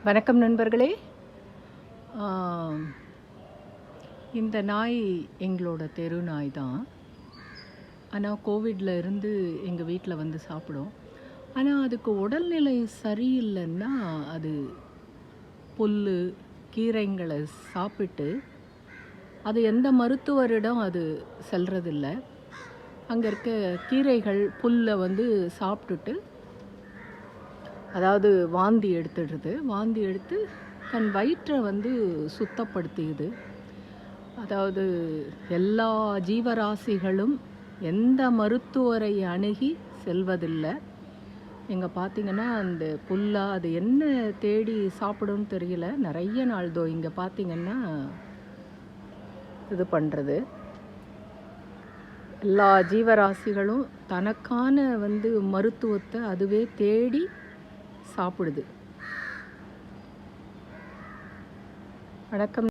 வணக்கம் நண்பர்களே. ஆம், இந்த நாய் எங்களோட தெரு நாய் தான். ஆனால் கோவிட்ல இருந்து எங்கள் வீட்டில் வந்து சாப்பிடும். ஆனால் அதுக்கு உடல்நிலை சரியில்லைன்னா அது புல் கீரைங்களை சாப்பிட்டு அது எந்த மருத்துவரிடம் அது செல்றதில்ல. அங்கே இருக்க கீரைகள் புல்லை வந்து சாப்பிட்டுட்டு அதாவது வாந்தி எடுத்துடுறது. வாந்தி எடுத்து தன் வயிற்றை வந்து சுத்தப்படுத்தியது. அதாவது எல்லா ஜீவராசிகளும் எந்த மருத்துவரை அணுகி செல்வதில்லை. இங்கே பார்த்தீங்கன்னா அந்த புல்லா அது என்ன தேடி சாப்பிடும்னு தெரியல. நிறைய நாள் இங்கே பார்த்தீங்கன்னா இது பண்ணுறது. எல்லா ஜீவராசிகளும் தனக்கான வந்து மருத்துவத்தை அதுவே தேடி சாப்பிடுது. வணக்கம்.